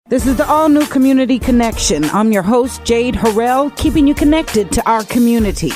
This is the all-new Community Connection. I'm your host, Jade Harrell, keeping you connected to our community.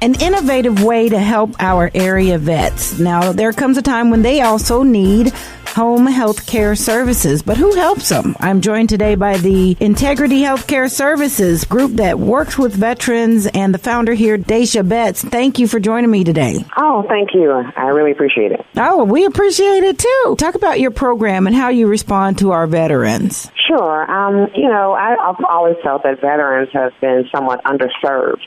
An innovative way to help our area vets. Now, there comes a time when they also need home health care services, but who helps them? I'm joined today by the Integrity Healthcare Services group that works with veterans and the founder here, Dacia Betts. Thank you for joining me today. Oh, thank you. I really appreciate it. Oh, we appreciate it too. Talk about your program and how you respond to our veterans. Sure. I've always felt that veterans have been somewhat underserved.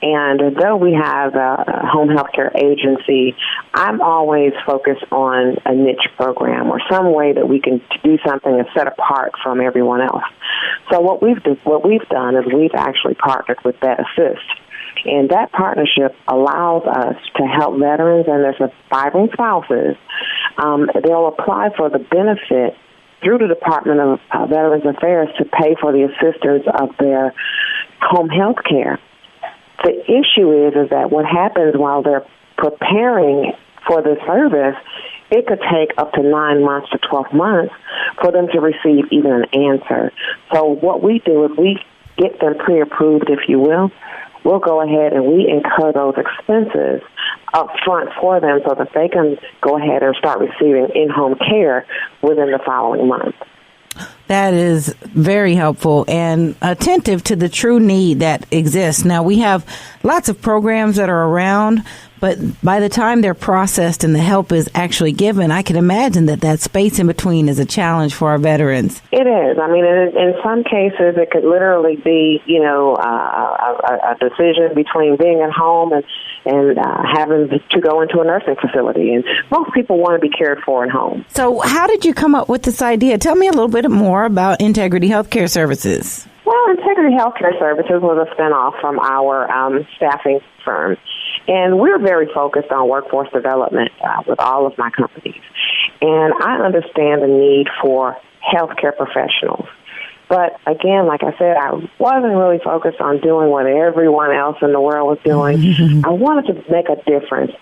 And though we have a home health care agency, I'm always focused on a niche program or some way that we can do something that's set apart from everyone else. So what we've done is we've actually partnered with Vet Assist. And that partnership allows us to help veterans and their surviving spouses. They'll apply for the benefit through the Department of Veterans Affairs to pay for the assistance of their home health care. The issue is that what happens while they're preparing for the service, it could take up to 9 months to 12 months for them to receive even an answer. So what we do is we get them pre-approved, if you will. We'll go ahead and we incur those expenses up front for them so that they can go ahead and start receiving in-home care within the following month. That is very helpful and attentive to the true need that exists. Now, we have lots of programs that are around, but by the time they're processed and the help is actually given, I can imagine that space in between is a challenge for our veterans. It is. I mean, in some cases, it could literally be, a decision between being at home and having to go into a nursing facility. And most people want to be cared for at home. So how did you come up with this idea? Tell me a little bit more about Integrity Healthcare Services. Well, Integrity Healthcare Services was a spinoff from our staffing firm. And we're very focused on workforce development with all of my companies. And I understand the need for healthcare professionals. But again, like I said, I wasn't really focused on doing what everyone else in the world was doing. I wanted to make a difference.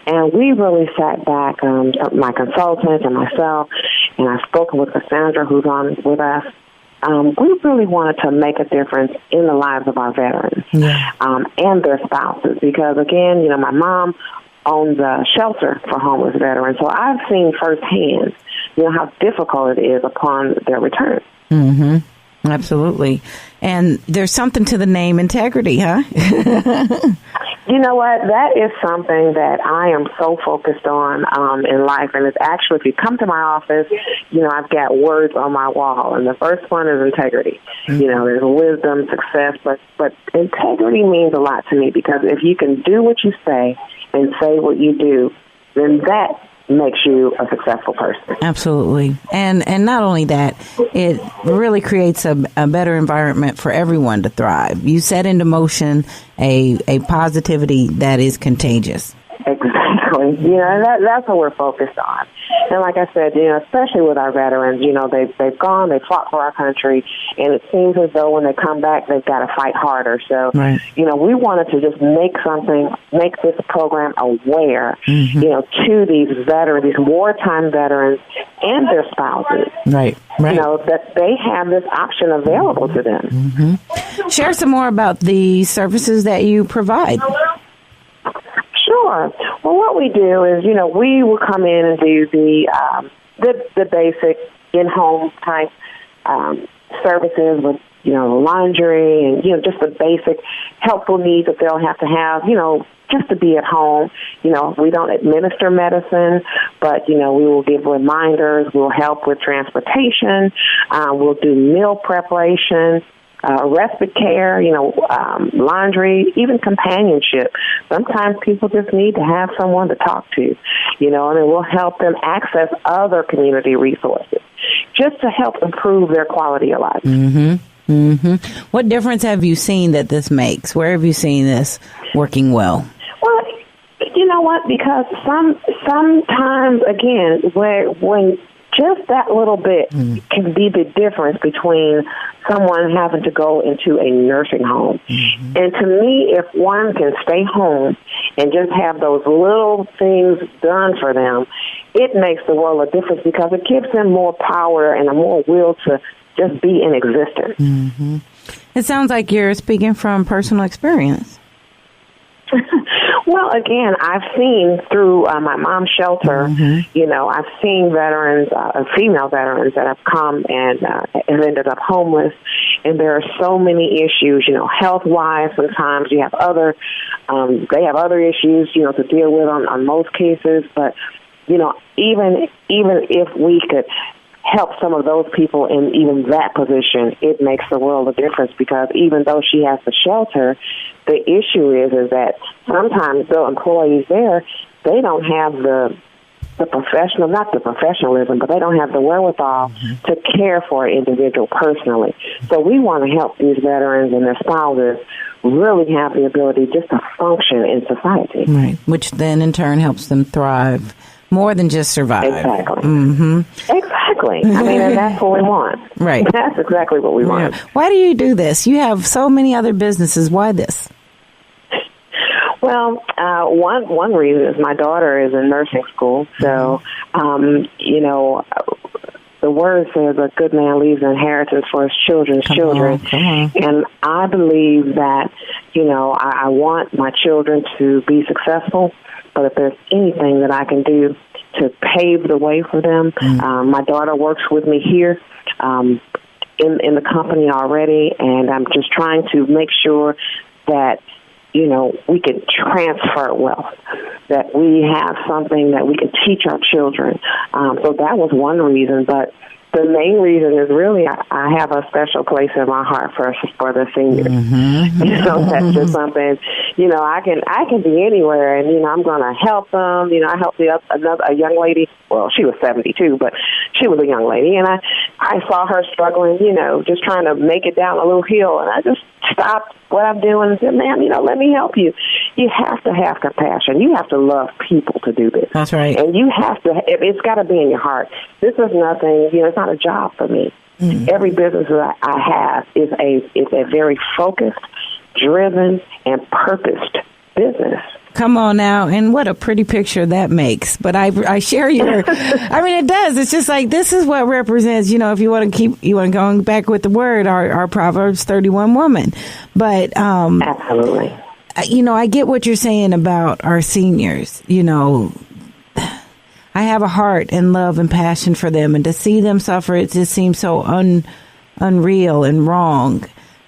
And we really sat back, my consultant and myself, and I've spoken with CuSandra, who's on with us. We really wanted to make a difference in the lives of our veterans and their spouses. Because, again, my mom owns a shelter for homeless veterans. So I've seen firsthand, how difficult it is upon their return. Mm-hmm. Absolutely. And there's something to the name Integrity, huh? You know what? That is something that I am so focused on in life. And it's actually, if you come to my office, I've got words on my wall. And the first one is integrity. Mm-hmm. There's wisdom, success. But integrity means a lot to me because if you can do what you say and say what you do, then that makes you a successful person. Absolutely. And not only that, it really creates a better environment for everyone to thrive. You set into motion a positivity that is contagious. Exactly. That's what we're focused on. And like I said, especially with our veterans, they've gone, they fought for our country, and it seems as though when they come back, they've got to fight harder. So, right. We wanted to just make this program aware, to these veterans, these wartime veterans and their spouses. Right. That they have this option available to them. Mm-hmm. Share some more about the services that you provide. Sure. Well, what we do is, we will come in and do the basic in-home type services with, laundry and, just the basic helpful needs that they'll have to have, just to be at home. We don't administer medicine, but, we will give reminders. We'll help with transportation. We'll do meal preparation. Respite care, laundry, even companionship. Sometimes people just need to have someone to talk to, and it will help them access other community resources just to help improve their quality of life. Mm-hmm. Mm-hmm. What difference have you seen that this makes? Where have you seen this working well? Well, you know what? Because sometimes, again, when just that little bit can be the difference between someone having to go into a nursing home. Mm-hmm. And to me, if one can stay home and just have those little things done for them, it makes the world a difference because it gives them more power and a more will to just be in existence. Mm-hmm. It sounds like you're speaking from personal experience. Well, again, I've seen through my mom's shelter, I've seen veterans, female veterans that have come and ended up homeless. And there are so many issues, health-wise. Sometimes you have they have other issues, to deal with on most cases. But, even if we could help some of those people in even that position, it makes the world a difference because even though she has the shelter, the issue is that sometimes the employees there, they don't have the professionalism, but they don't have the wherewithal to care for an individual personally. So we want to help these veterans and their spouses really have the ability just to function in society. Right, which then in turn helps them thrive more than just survive. Exactly. Mm-hmm. Exactly. I mean, and that's what we want. Right. That's exactly what we want. Why do you do this? You have so many other businesses. Why this? Well, one reason is my daughter is in nursing school. So, the word says a good man leaves an inheritance for his children's children. Come on. And I believe that, I want my children to be successful. But if there's anything that I can do to pave the way for them, my daughter works with me here in the company already, and I'm just trying to make sure that, we can transfer wealth, that we have something that we can teach our children. So that was one reason, but the main reason is really I have a special place in my heart for the seniors. That's just something, I can be anywhere, and I'm going to help them. I helped a young lady. Well, she was 72, but she was a young lady, and I saw her struggling, just trying to make it down a little hill, and I just stopped what I'm doing and said, "Ma'am, let me help you. You have to have compassion. You have to love people to do this. That's right. And you have to. It's got to be in your heart. This is nothing. It's not a job for me. Every business that I have is a very focused, driven, and purposed business." Come on now, and what a pretty picture that makes. But I share your, it does. It's just like, this is what represents, if you want to go back with the word, our Proverbs 31 woman. But, absolutely. I get what you're saying about our seniors. I have a heart and love and passion for them, and to see them suffer, it just seems so unreal and wrong,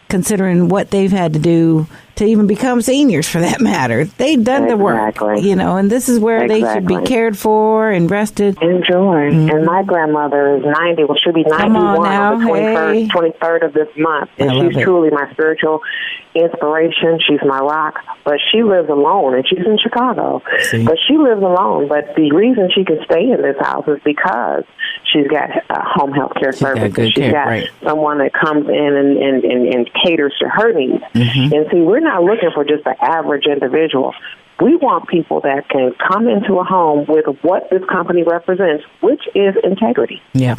considering what they've had to do to even become seniors, for that matter. They've done the work, and this is where they should be cared for and rested. Enjoy. And my grandmother is 90. Well, she'll be 91 on the 23rd of this month. And she's truly my spiritual inspiration. She's my rock. But she lives alone, and she's in Chicago. But she lives alone. But the reason she can stay in this house is because she's got home health care services. She's got someone that comes in and caters to her needs. And see, we're not looking for just the average individual. We want people that can come into a home with what this company represents, which is integrity. Yeah.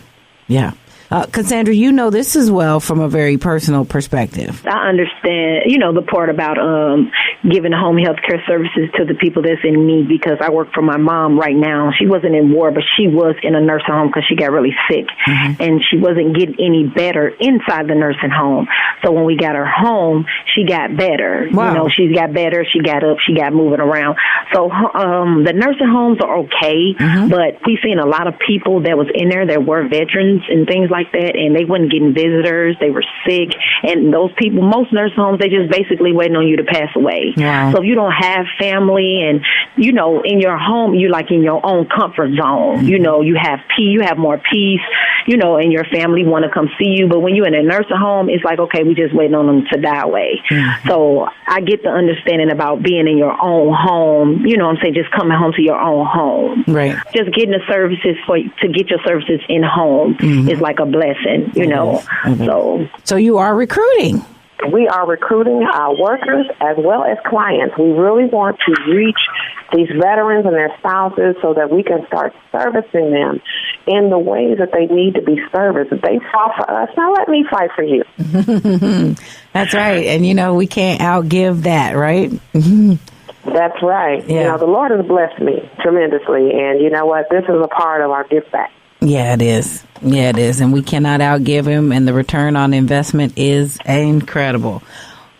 CuSandra, this as well from a very personal perspective. I understand, the part about giving home health care services to the people that's in need, because I work for my mom right now. She wasn't in war, but she was in a nursing home because she got really sick, and she wasn't getting any better inside the nursing home. So when we got her home, she got better. Wow. She got better. She got up. She got moving around. So the nursing homes are okay, but we've seen a lot of people that was in there that were veterans and things like that, and they wasn't getting visitors. They were sick, and those people, most nursing homes, they just basically waiting on you to pass away. So if you don't have family, and in your home, you like in your own comfort zone. You have you have more peace. And your family want to come see you. But when you're in a nursing home, it's like, okay, we just waiting on them to die away. So I get the understanding about being in your own home. I'm saying, just coming home to your own home. Right. Just getting the services to get your services in home is like a blessing. So you are recruiting. We are recruiting our workers as well as clients. We really want to reach these veterans and their spouses so that we can start servicing them in the ways that they need to be serviced. If they fought for us, now let me fight for you. That's right. And, we can't outgive that, right? That's right. Yeah. You know, the Lord has blessed me tremendously, and you know what? This is a part of our give back. Yeah, it is. Yeah, it is. And we cannot outgive him, and the return on investment is incredible.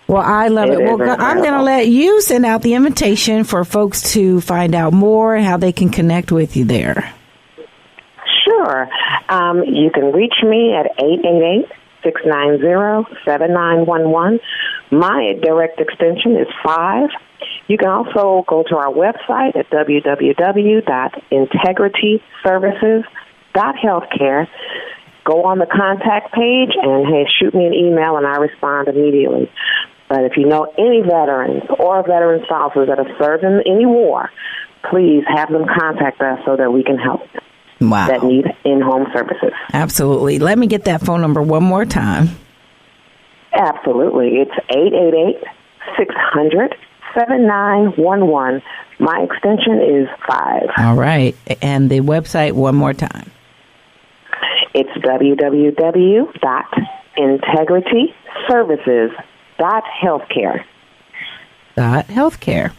Well, I love it. Well, I'm going to let you send out the invitation for folks to find out more and how they can connect with you there. Sure. You can reach me at 888-690-7911. My direct extension is 5. You can also go to our website at www.integrityservices.healthcare. Go on the contact page and, hey, shoot me an email, and I respond immediately. But if you know any veterans or veteran spouses that have served in any war, please have them contact us so that we can help them. Wow. That need in-home services. Absolutely. Let me get that phone number one more time. Absolutely. It's 888-600-7911. My extension is 5. All right. And the website one more time. It's www.integrityservices.healthcare. Healthcare.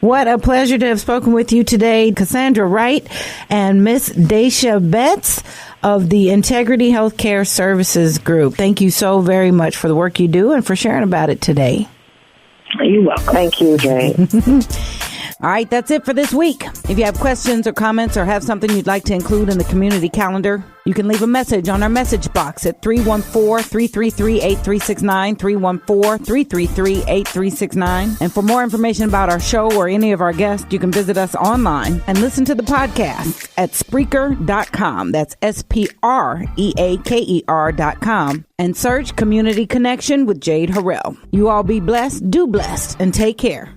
What a pleasure to have spoken with you today, CuSandra Wright and Miss Dacia Betts of the Integrity Healthcare Services Group. Thank you so very much for the work you do and for sharing about it today. You're welcome. Thank you, Jay. All right, that's it for this week. If you have questions or comments or have something you'd like to include in the community calendar, you can leave a message on our message box at 314-333-8369, 314-333-8369. And for more information about our show or any of our guests, you can visit us online and listen to the podcast at Spreaker.com. That's Spreaker.com. And search Community Connection with Jade Harrell. You all be blessed, do blessed, and take care.